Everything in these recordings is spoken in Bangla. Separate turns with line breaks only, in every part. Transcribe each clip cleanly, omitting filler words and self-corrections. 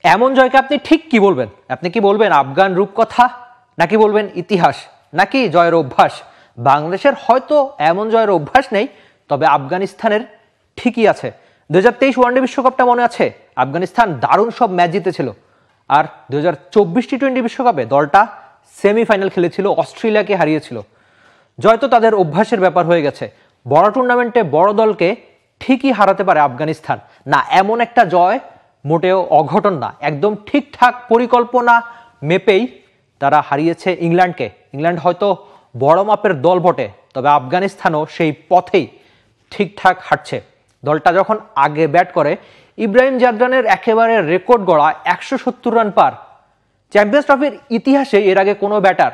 এমন জয়কে আপনি ঠিক কি বলবেন? আপনি কি বলবেন আফগান রূপকথা, নাকি বলবেন ইতিহাস, নাকি জয়ের অভ্যাস? বাংলাদেশের হয়তো এমন জয়ের অভ্যাস নেই, তবে আফগানিস্তানের ঠিকই আছে। 2023 ওয়ানডে বিশ্বকাপটা মনে আছে? আফগানিস্তান দারুণ সব ম্যাচ জিতেছিল। আর 2024 টি-20 বিশ্বকাপে দলটা সেমিফাইনাল খেলেছিল, অস্ট্রেলিয়াকে হারিয়েছিল। জয় তো তাদের অভ্যাসের ব্যাপার হয়ে গেছে। বড় টুর্নামেন্টে বড় দলকে ঠিকই হারাতে পারে আফগানিস্তান। না, এমন একটা জয় মোটেও অঘটন না, একদম ঠিকঠাক পরিকল্পনা মেপেই তারা হারিয়েছে ইংল্যান্ডকে। ইংল্যান্ড হয়তো বড় মাপের দল বটে, তবে আফগানিস্তানও সেই পথেই ঠিকঠাক হাঁটছে। দলটা যখন আগে ব্যাট করে, ইব্রাহিম জাদরানের একেবারে রেকর্ড গড়া 170 রান পার। চ্যাম্পিয়ন্স ট্রফির ইতিহাসে এর আগে কোনো ব্যাটার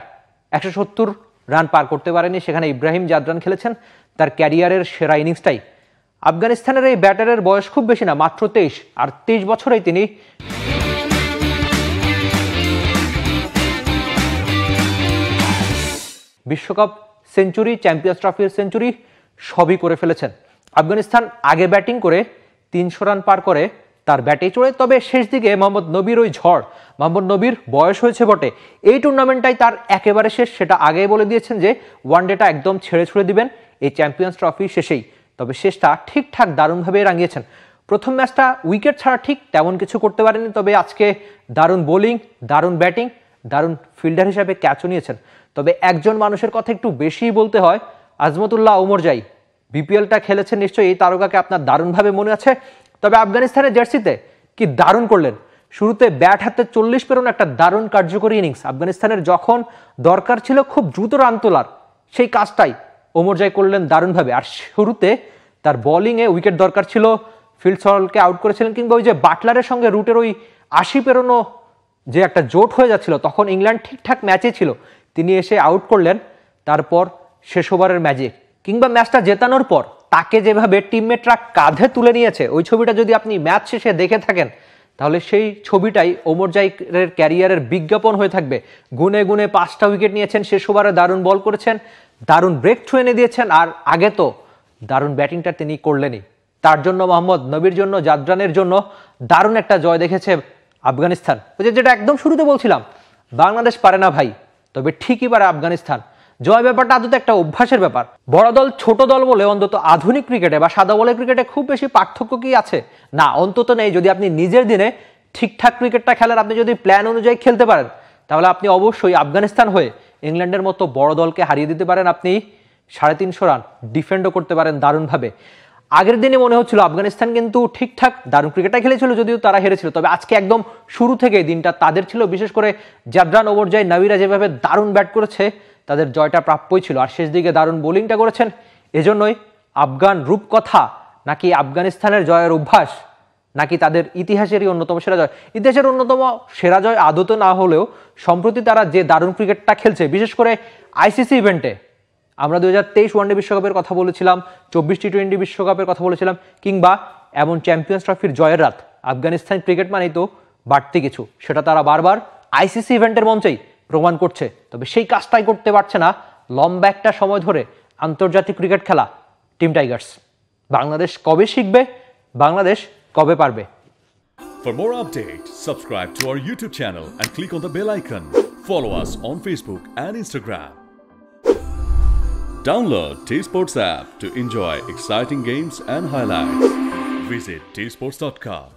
170 রান পার করতে পারেনি, সেখানে ইব্রাহিম জাদরান খেলেছেন তার ক্যারিয়ারের সেরা ইনিংসটাই। আফগানিস্তানের এই ব্যাটারের বয়স খুব বেশি না, মাত্র 23, আর 23 বছরেই তিনি বিশ্বকাপ সেঞ্চুরি, চ্যাম্পিয়ন্স ট্রফির সেঞ্চুরি সবই করে ফেলেছেন। আফগানিস্তান আগে ব্যাটিং করে 300 রান পার করে তার ব্যাটে চড়ে, তবে শেষ দিকে মোহাম্মদ নবীর ওই ঝড়, মোহাম্মদ নবীর বয়স হয়েছে বটে, এই টুর্নামেন্টটাই তার একেবারে শেষ। সেটা আগেই বলে দিয়েছেন যে ওয়ানডেটা একদম ছেড়ে ছুড়ে দিবেন এই চ্যাম্পিয়ন্স ট্রফি শেষেই। তবে শেষটা ঠিকঠাক দারুণভাবে রাঙিয়েছেন। প্রথম ম্যাচটা উইকেট ছাড়া ঠিক তেমন কিছু করতে পারেনি, তবে আজকে দারুণ বোলিং, দারুণ ব্যাটিং, দারুণ ফিল্ডার হিসাবে ক্যাচও নিয়েছেন। তবে একজন মানুষের কথা একটু বেশিই বলতে হয়, আজমতুল্লাহ ওমরজাই। বিপিএলটা খেলেছেন নিশ্চয়ই, এই তারকাকে আপনার দারুণভাবে মনে আছে। তবে আফগানিস্তানের জার্সিতে কি দারুণ করলেন! শুরুতে ব্যাট হাতে 40 পেরোনো একটা দারুণ কার্যকরী ইনিংস। আফগানিস্তানের যখন দরকার ছিল খুব দ্রুত রান তোলার, সেই কাজটাই ওমরজাই করলেন দারুণভাবে। আর শুরুতে তার বোলিংয়ে উইকেট দরকার ছিল, ফিল্ড সরলকে আউট করেছিলেন, কিংবা ওই যে বাটলারের সঙ্গে রুটের ওই 80 পেরোনো যে একটা জোট হয়ে যাচ্ছিল, তখন ইংল্যান্ড ঠিকঠাক ম্যাচে ছিল, তিনি এসে আউট করলেন। তারপর শেষ ওভারের ম্যাজিক, কিংবা ম্যাচটা জেতানোর পর তাকে যেভাবে টিমমেটরা কাঁধে তুলে নিয়েছে, ওই ছবিটা যদি আপনি ম্যাচ শেষে দেখে থাকেন, তাহলে সেই ছবিটাই ওমরজাইয়ের ক্যারিয়ারের বিজ্ঞাপন হয়ে থাকবে। গুনে গুনে 5টা উইকেট নিয়েছেন, শেষ ওভারে দারুণ বল করেছেন, দারুণ ব্রেক থ্রু এনে দিয়েছেন, আর আগে তো দারুণ ব্যাটিংটা তিনি করলেনই। তার জন্য, মোহাম্মদ নবীর জন্য, জাদরানের জন্য দারুণ একটা জয় দেখেছে আফগানিস্তান। ওই যেটা একদম শুরুতে বলছিলাম, বাংলাদেশ পারে না ভাই, তবে ঠিকই পারে আফগানিস্তান। জয় ব্যাপারটা আদতে একটা অভ্যাসের ব্যাপার। বড় দল ছোট দল বলে অন্তত আধুনিক ক্রিকেটে বা সাদা বলের ক্রিকেটে খুব বেশি পার্থক্য কি আছে? না, অন্তত নেই। যদি আপনি নিজের দিনে ঠিকঠাক ক্রিকেটটা খেলেন, আপনি যদি প্ল্যান অনুযায়ী খেলতে পারেন, তাহলে আপনি অবশ্যই আফগানিস্তান হয়ে ইংল্যান্ডের মতো বড় দলকে হারিয়ে দিতে পারেন। আপনি 350 রান ডিফেন্ডও করতে পারেন দারুণভাবে। আগের দিনে মনে হচ্ছিল আফগানিস্তান কিন্তু ঠিকঠাক দারুণ ক্রিকেটটা খেলেছিল, যদিও তারা হেরেছিল। তবে আজকে একদম শুরু থেকেই দিনটা তাদের ছিল, বিশেষ করে জাদরান, ওমরজাই, নবীরা যেভাবে দারুণ ব্যাট করেছে, তাদের জয়টা প্রাপ্যই ছিল। আর শেষ দিকে দারুণ বোলিংটা করেছেন। এজন্যই আফগান রূপকথা, নাকি আফগানিস্তানের জয়ের অভ্যাস, নাকি তাদের ইতিহাসেরই অন্যতম সেরা জয়? ইতিহাসের অন্যতম সেরা জয় আদতে না হলেও সম্প্রতি তারা যে দারুণ ক্রিকেটটা খেলছে, বিশেষ করে আইসিসি ইভেন্টে, আমরা 2023 ওয়ানডে বিশ্বকাপের কথা বলেছিলাম, 24 টি-20 বিশ্বকাপের কথা বলেছিলাম, কিংবা এমন চ্যাম্পিয়ন্স ট্রফির জয়ের রাত। আফগানিস্তান ক্রিকেট মানেই তো বাড়তি কিছু, সেটা তারা বারবার আইসিসি ইভেন্টের মঞ্চেই প্রমাণ করছে। তবে সেই কাজটাই করতে পারছে না লম্বা একটা সময় ধরে আন্তর্জাতিক ক্রিকেট খেলা টিম টাইগার্স। বাংলাদেশ কবে শিখবে? বাংলাদেশ কবে পারবে?
For more updates, subscribe to our YouTube channel and click on the bell icon. Follow us on Facebook and Instagram. Download T-Sports app to enjoy exciting games and highlights. Visit tsports.com.